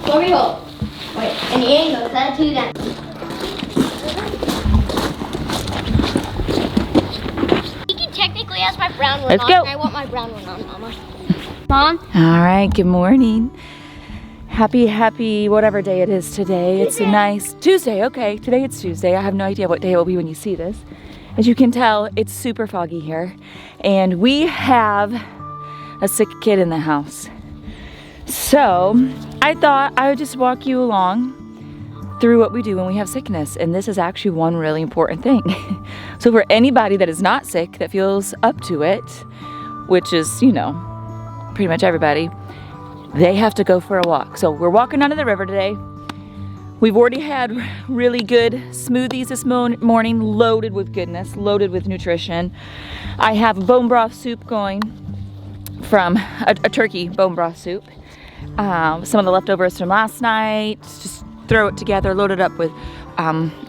Glory hole. Wait, and the angle, that two down. You can technically ask my brown one. Let's on. go. I want my brown one on, Mama. Mom? All right, good morning. Happy whatever day it is today. It's a nice Tuesday. Okay, today it's Tuesday. I have no idea what day it will be when you see this. As you can tell, it's super foggy here. And we have a sick kid in the house. So I thought I would just walk you along through what we do when we have sickness. And this is actually one really important thing. So for anybody that is not sick, that feels up to it, which is, you know, pretty much everybody, they have to go for a walk. So we're walking down to the river today. We've already had really good smoothies this morning, loaded with goodness, loaded with nutrition. I have a bone broth soup going from a turkey bone broth soup. Some of the leftovers from last night, just throw it together, load it up with,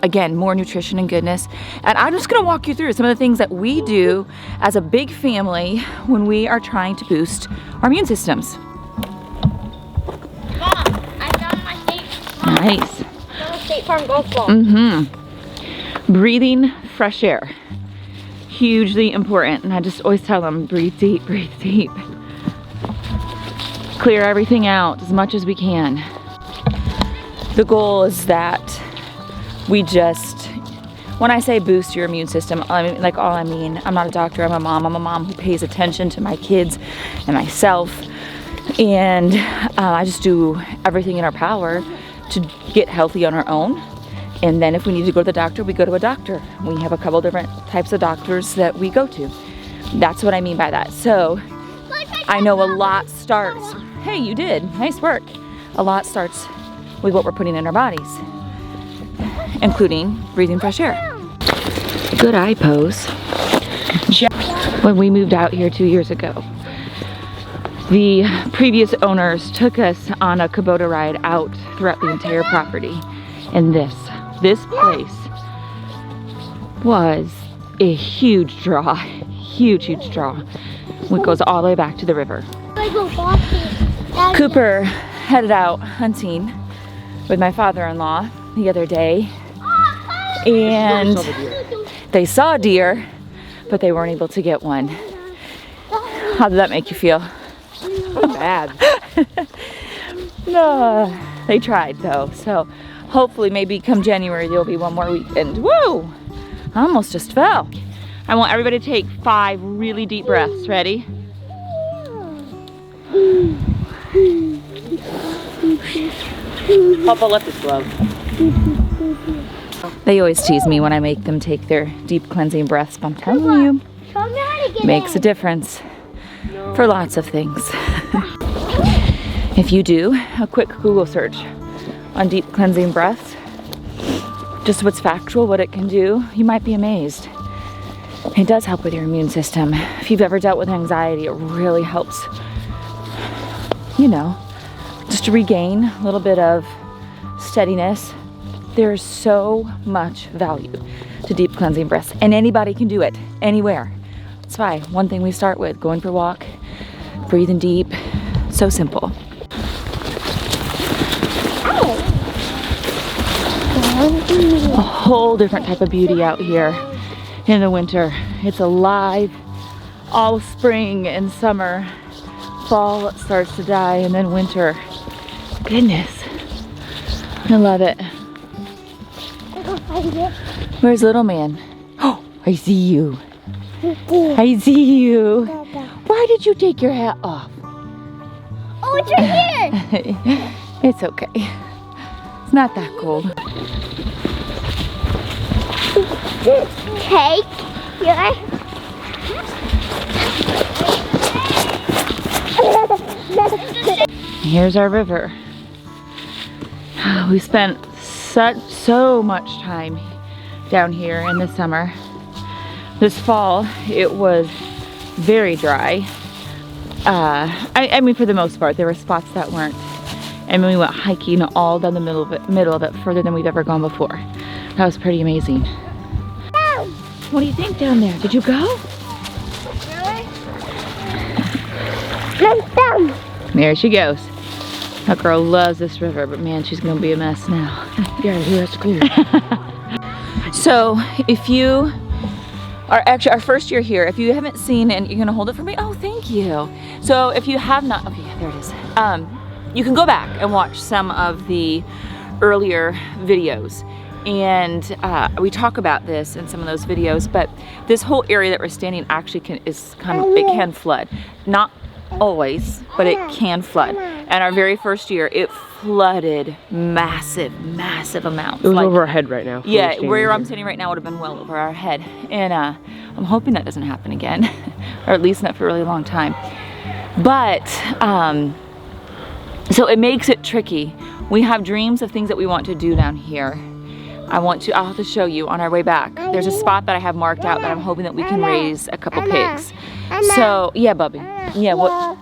again, more nutrition and goodness. And I'm just gonna walk you through some of the things that we do as a big family when we are trying to boost our immune systems. Nice. State Farm golf ball. Breathing fresh air. Hugely important. And I just always tell them, breathe deep, breathe deep. Clear everything out as much as we can. The goal is that we just, when I say boost your immune system, I mean, like all I mean, I'm not a doctor, I'm a mom who pays attention to my kids and myself. And I just do everything in our power to get healthy on our own. And then if we need to go to the doctor, we go to a doctor. We have a couple different types of doctors that we go to. That's what I mean by that. So I know a lot starts, hey, you did, nice work. A lot starts with what we're putting in our bodies, including breathing fresh air. Good eye pose. When we moved out here 2 years ago, the previous owners took us on a Kubota ride out throughout the entire property. And this place was a huge draw, huge draw. It goes all the way back to the river. Cooper headed out hunting with my father-in-law the other day. And they saw a deer, but they weren't able to get one. How did that make you feel? Bad. No, they tried though, so hopefully maybe come January there'll be one more weekend. Woo! I almost just fell. I want everybody to take 5 really deep breaths. Ready? Papa left his glove. They always tease me when I make them take their deep cleansing breaths, but I'm telling you, makes a difference for lots of things. If you do a quick Google search on deep cleansing breaths, just what's factual, what it can do, you might be amazed. It does help with your immune system. If you've ever dealt with anxiety, it really helps, you know, just to regain a little bit of steadiness. There's so much value to deep cleansing breaths, and anybody can do it, anywhere. That's why one thing we start with, going for a walk, breathing deep, so simple. A whole different type of beauty out here in the winter. It's alive all spring and summer. Fall starts to die, and then winter. Goodness, I love it. Where's little man? Oh, I see you. I see you. Why did you take your hat off? Oh, it's right here. It's okay. It's not that cold. Take your... Here's our river. We spent so much time down here in the summer. This fall, it was very dry. I mean, for the most part, there were spots that weren't. And we went hiking all down the middle of it, further than we've ever gone before. That was pretty amazing. What do you think down there? Did you go? Really? There she goes. That girl loves this river, but man, she's gonna be a mess now. Yeah, who has to clean it? So if you are actually our first year here, if you haven't seen, and you're gonna hold it for me, oh thank you. So if you have not, okay, there it is. You can go back and watch some of the earlier videos, and we talk about this in some of those videos. But this whole area that we're standing actually it can flood. Not always, but it can flood. And our very first year, it flooded massive amounts. It was over our head right now. Yeah, where I'm standing right now would have been well over our head. And I'm hoping that doesn't happen again, or at least not for a really long time. But, so it makes it tricky. We have dreams of things that we want to do down here. I'll have to show you on our way back. There's a spot that I have marked out that I'm hoping that we can raise a couple pigs. So, yeah, Bubby. Yeah, what?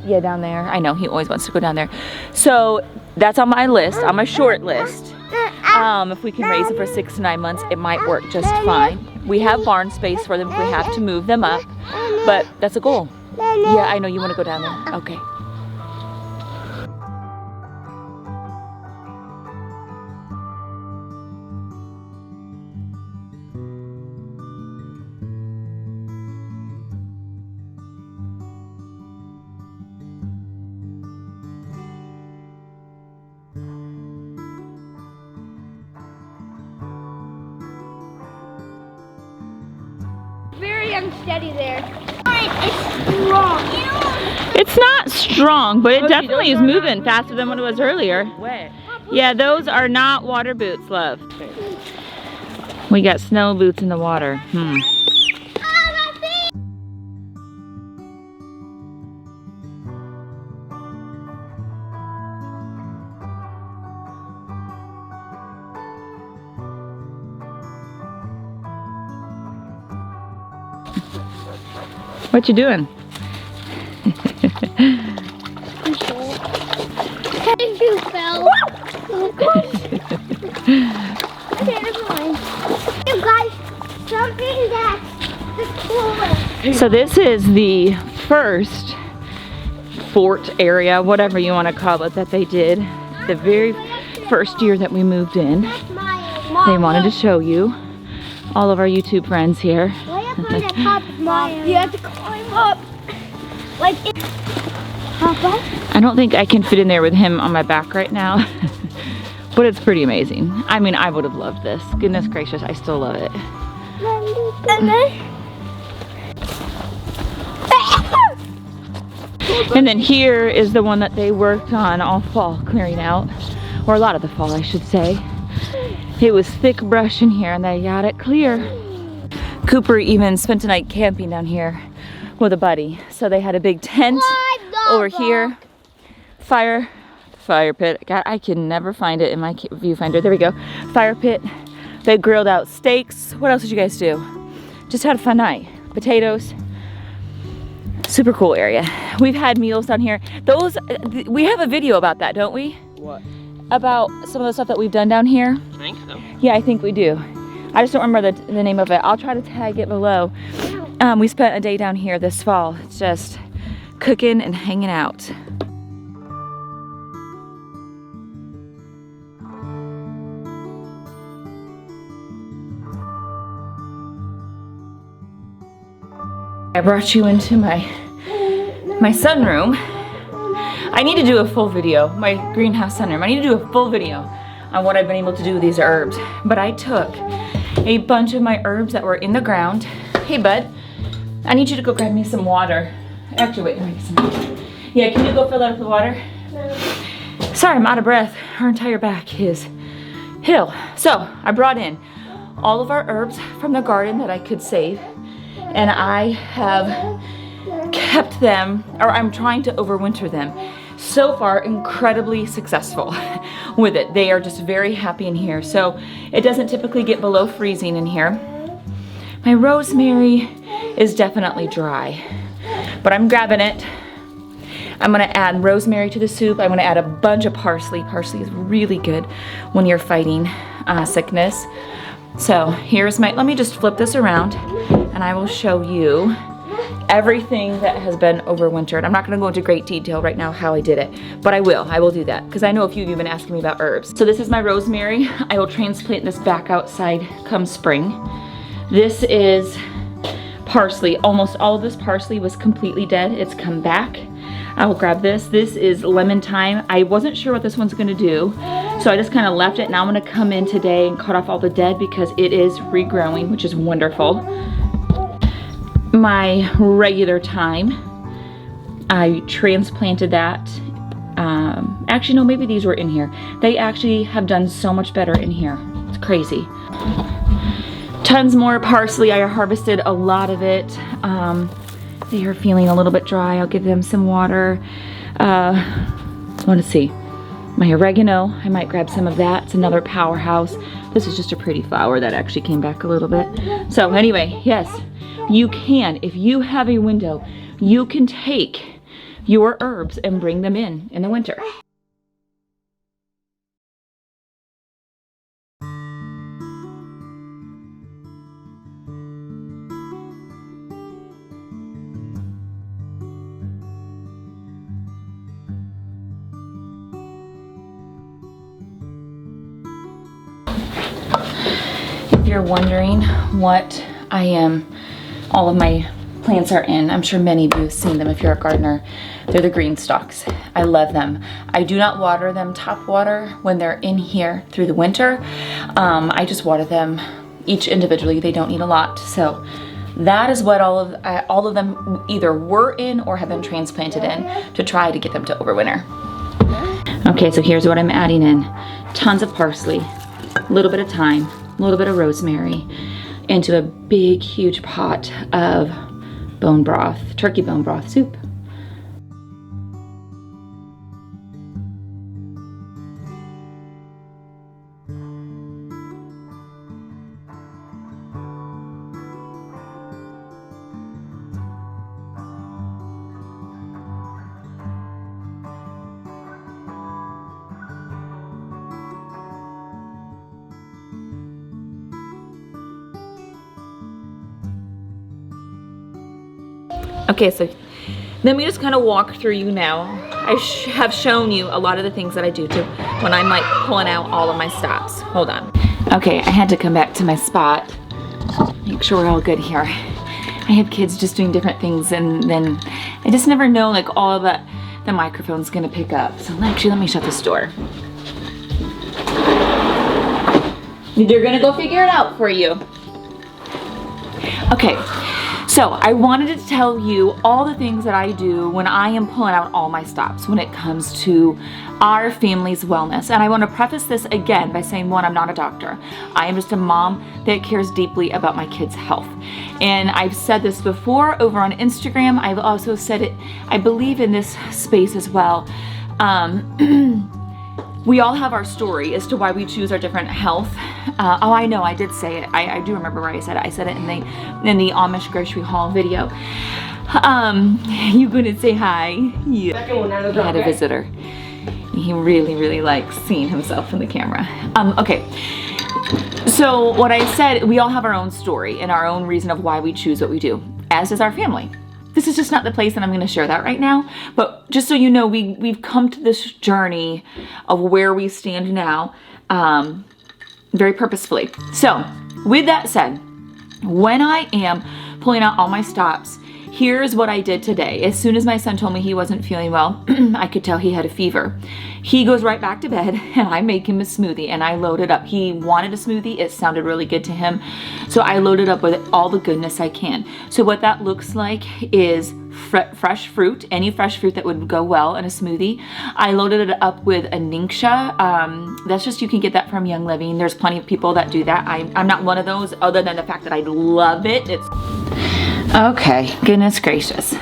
Yeah, down there. I know, he always wants to go down there. So, that's on my list, on my short list. If we can raise it for 6 to 9 months, it might work just fine. We have barn space for them if we have to move them up, but that's a goal. Yeah, I know you want to go down there. Okay. Very unsteady there. It's strong. It's not strong, but it definitely is moving faster than what it was earlier. Wet. Yeah, those are not water boots, love. We got snow boots in the water. What you doing? You fell. Oh gosh. Okay, never mind. You guys, something that's the coolest. So this is the first fort area, whatever you want to call it, that they did the very first year that we moved in. They wanted to show you, all of our YouTube friends here. Way up on the top of mine. You have to climb up. Like it. Papa? I don't think I can fit in there with him on my back right now, but it's pretty amazing. I mean, I would have loved this. Goodness gracious, I still love it. And then here is the one that they worked on all fall, clearing out, or a lot of the fall, I should say. It was thick brush in here and they got it clear. Cooper even spent a night camping down here with a buddy. So they had a big tent over here. Fire pit. God, I can never find it in my viewfinder. There we go. Fire pit. They grilled out steaks. What else did you guys do? Just had a fun night. Potatoes. Super cool area. We've had meals down here. We have a video about that, don't we? What? About some of the stuff that we've done down here. I think so. Yeah, I think we do. I just don't remember the name of it. I'll try to tag it below. We spent a day down here this fall. It's just cooking and hanging out. I brought you into my sunroom. I need to do a full video, my greenhouse sunroom. I need to do a full video on what I've been able to do with these herbs. But I took a bunch of my herbs that were in the ground. Hey bud, I need you to go grab me some water. Actually, wait, let me get some water. Yeah, can you go fill up the water? Sorry, I'm out of breath. Our entire back is hill. So I brought in all of our herbs from the garden that I could save. And I have kept them, or I'm trying to overwinter them. So far, incredibly successful with it. They are just very happy in here. So it doesn't typically get below freezing in here. My rosemary is definitely dry, but I'm grabbing it. I'm gonna add rosemary to the soup. I'm gonna add a bunch of parsley. Parsley is really good when you're fighting sickness. So here's let me just flip this around and I will show you everything that has been overwintered. I'm not gonna go into great detail right now how I did it, but I will do that because I know a few of you have been asking me about herbs. So this is my rosemary. I will transplant this back outside come spring. This is parsley. Almost all of this parsley was completely dead. It's come back. I will grab this. This is lemon thyme. I wasn't sure what this one's gonna do, so I just kind of left it. Now I'm gonna come in today and cut off all the dead because it is regrowing, which is wonderful. My regular thyme, I transplanted that. Actually, no, maybe these were in here. They actually have done so much better in here. It's crazy. Tons more parsley. I harvested a lot of it. They are feeling a little bit dry. I'll give them some water. Let's see. My oregano, I might grab some of that. It's another powerhouse. This is just a pretty flower that actually came back a little bit. So anyway, yes, you can, if you have a window, you can take your herbs and bring them in the winter. If you're wondering what all of my plants are in, I'm sure many of you have seen them if you're a gardener. They're the green stalks. I love them. I do not water them top water when they're in here through the winter. I just water them each individually. They don't need a lot. So that is what all of them either were in or have been transplanted in to try to get them to overwinter. Okay, so here's what I'm adding in. Tons of parsley, a little bit of thyme, a little bit of rosemary, into a big, huge pot of bone broth, turkey bone broth soup. Okay, so let me just kind of walk through you now. I have shown you a lot of the things that I do to when I'm like pulling out all of my stops. Hold on. Okay, I had to come back to my spot. Make sure we're all good here. I have kids just doing different things, and then I just never know like all that the microphone's gonna pick up. So actually, let me shut this door. They're gonna go figure it out for you. Okay. So I wanted to tell you all the things that I do when I am pulling out all my stops when it comes to our family's wellness. And I want to preface this again by saying, one, I'm not a doctor. I am just a mom that cares deeply about my kids' health. And I've said this before over on Instagram. I've also said it, I believe, in this space as well. We all have our story as to why we choose our different health. Oh, I know, I did say it. I do remember where I said it. I said it in the Amish grocery haul video. You couldn't say hi. Yeah. I had a visitor. He really, really likes seeing himself in the camera. Okay. So what I said, we all have our own story and our own reason of why we choose what we do, as does our family. This is just not the place that I'm going to share that right now, but just so you know, we've come to this journey of where we stand now, very purposefully. So with that said, when I am pulling out all my stops, here's what I did today. As soon as my son told me he wasn't feeling well, I could tell he had a fever. He goes right back to bed and I make him a smoothie and I load it up. He wanted a smoothie. It sounded really good to him. So I loaded up with all the goodness I can. So what that looks like is fresh fruit, any fresh fruit that would go well in a smoothie. I loaded it up with a ningxia. That's just, you can get that from Young Living. There's plenty of people that do that. I'm not one of those, other than the fact that I love it. It's okay, goodness gracious.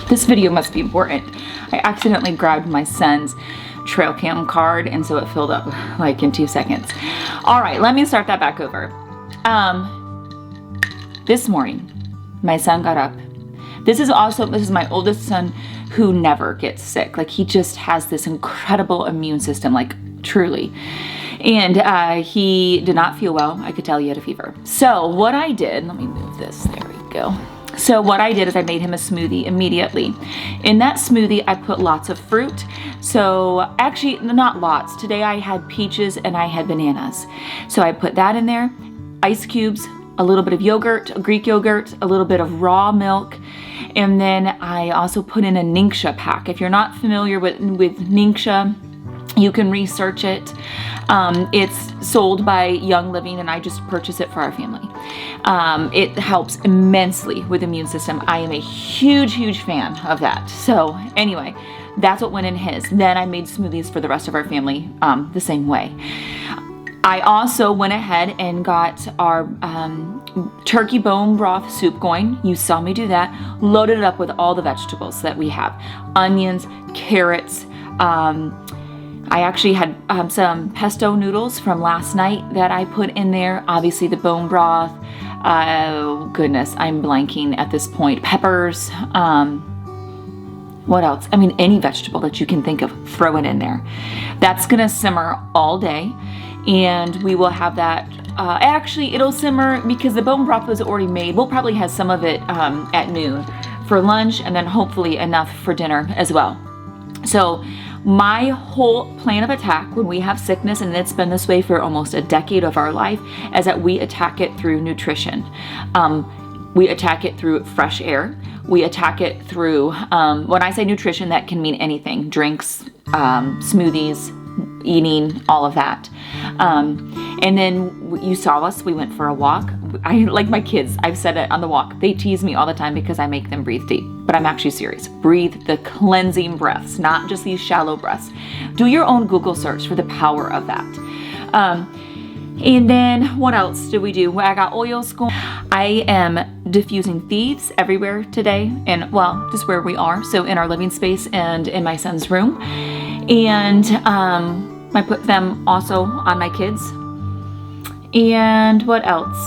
This video must be important. I accidentally grabbed my son's trail cam card and so it filled up like in 2 seconds. All right, let me start that back over. This morning, my son got up. This is my oldest son who never gets sick. Like, he just has this incredible immune system, like truly. And he did not feel well. I could tell he had a fever. So what I did, let me move this, there we go. So what I did is I made him a smoothie immediately. In that smoothie, I put lots of fruit. So actually, not lots. Today I had peaches and I had bananas. So I put that in there, ice cubes, a little bit of yogurt, Greek yogurt, a little bit of raw milk, and then I also put in a Ningxia pack. If you're not familiar with Ningxia, you can research it. It's sold by Young Living, and I just purchased it for our family. It helps immensely with the immune system. I am a huge, huge fan of that. So anyway, that's what went in his. Then I made smoothies for the rest of our family the same way. I also went ahead and got our turkey bone broth soup going. You saw me do that. Loaded it up with all the vegetables that we have. Onions, carrots. I actually had some pesto noodles from last night that I put in there. Obviously the bone broth. Oh goodness, I'm blanking at this point. Peppers. What else? I mean, any vegetable that you can think of, throw it in there. That's gonna simmer all day. And we will have that, actually it'll simmer because the bone broth was already made. We'll probably have some of it at noon for lunch, and then hopefully enough for dinner as well. So my whole plan of attack when we have sickness, and it's been this way for almost a decade of our life, is that we attack it through nutrition. We attack it through fresh air. We attack it through, when I say nutrition, that can mean anything, drinks, smoothies, eating, all of that. And then you saw us, we went for a walk. I like my kids, I've said it on the walk, they tease me all the time because I make them breathe deep, but I'm actually serious. Breathe the cleansing breaths, not just these shallow breaths. Do your own Google search for the power of that. And then what else did we do? I got oils going. I am diffusing thieves everywhere today, and well, just where we are. So in our living space and in my son's room. And I put them also on my kids. And what else?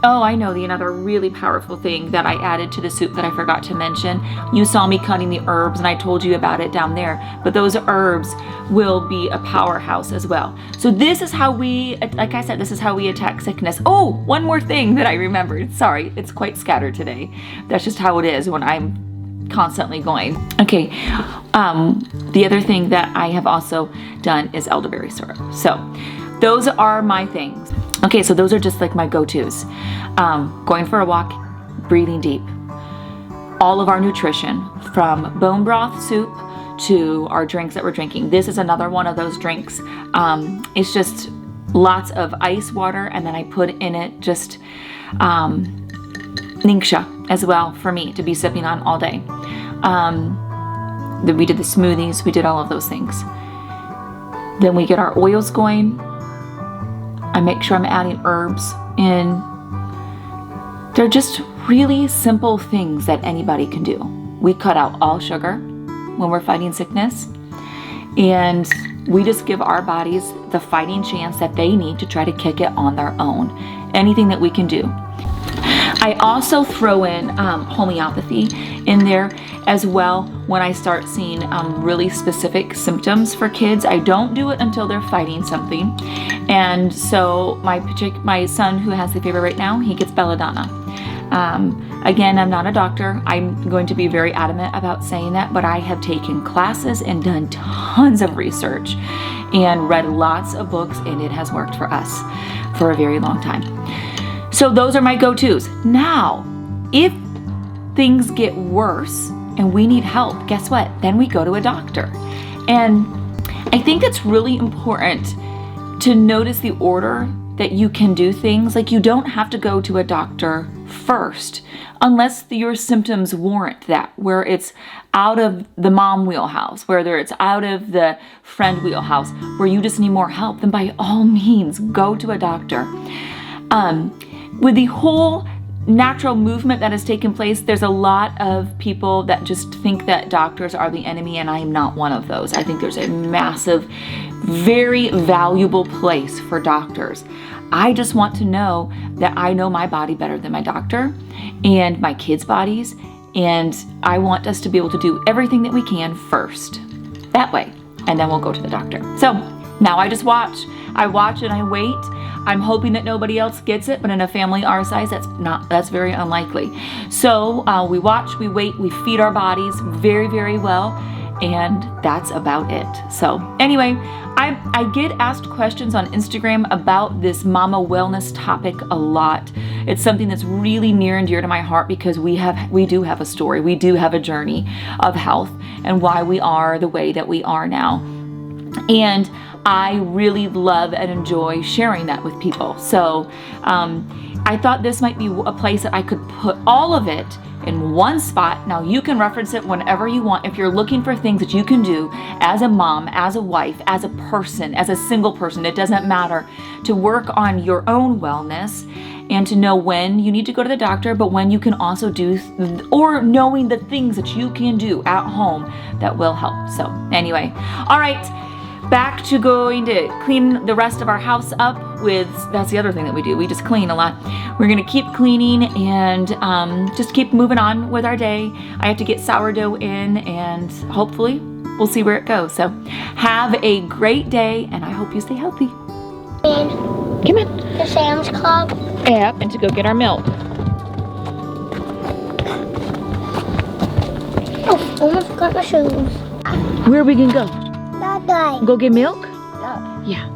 Oh, I know, the another really powerful thing that I added to the soup that I forgot to mention. You saw me cutting the herbs and I told you about it down there, but those herbs will be a powerhouse as well. So this is how we, like I said, this is how we attack sickness. Oh, one more thing that I remembered. Sorry, it's quite scattered today. That's just how it is when I'm constantly going. Okay, the other thing that I have also done is elderberry syrup. So those are my things. Okay, so those are just like my go-tos. Going for a walk, breathing deep. All of our nutrition, from bone broth soup to our drinks that we're drinking. This is another one of those drinks. It's just lots of ice water, and then I put in it just Ningxia as well for me to be sipping on all day. Then we did the smoothies, we did all of those things. Then we get our oils going. I make sure I'm adding herbs in. They're just really simple things that anybody can do. We cut out all sugar when we're fighting sickness, and we just give our bodies the fighting chance that they need to try to kick it on their own. Anything that we can do. I also throw in homeopathy in there as well when I start seeing really specific symptoms for kids. I don't do it until they're fighting something. And so my son, who has the fever right now, he gets belladonna. Again, I'm not a doctor. I'm going to be very adamant about saying that, but I have taken classes and done tons of research and read lots of books, and it has worked for us for a very long time. So those are my go-tos. Now, if things get worse and we need help, guess what? Then we go to a doctor. And I think it's really important to notice the order that you can do things. Like, you don't have to go to a doctor first unless your symptoms warrant that, where it's out of the mom wheelhouse, whether it's out of the friend wheelhouse, where you just need more help, then by all means go to a doctor. With the whole natural movement that has taken place, there's a lot of people that just think that doctors are the enemy, and I am not one of those. I think there's a massive, very valuable place for doctors. I just want to know that I know my body better than my doctor and my kids' bodies, and I want us to be able to do everything that we can first. That way, and then we'll go to the doctor. So now I just watch. I watch and I wait. I'm hoping that nobody else gets it, but in a family our size, that's very unlikely. So we watch, we wait, we feed our bodies very, very well, and that's about it. So anyway, I get asked questions on Instagram about this mama wellness topic a lot. It's something that's really near and dear to my heart because we do have a story. We do have a journey of health and why we are the way that we are now. And I really love and enjoy sharing that with people. So I thought this might be a place that I could put all of it in one spot. Now you can reference it whenever you want. If you're looking for things that you can do as a mom, as a wife, as a person, as a single person, it doesn't matter, to work on your own wellness and to know when you need to go to the doctor, but when you can also do, or knowing the things that you can do at home that will help. So anyway, all right. Back to going to clean the rest of our house up with, that's the other thing that we do. We just clean a lot. We're gonna keep cleaning and just keep moving on with our day. I have to get sourdough in and hopefully we'll see where it goes. So have a great day and I hope you stay healthy. Come in. The Sam's Club. Yep, and to go get our milk. Oh, almost forgot my shoes. Where are we gonna go? That guy. Go get milk? No. Yeah.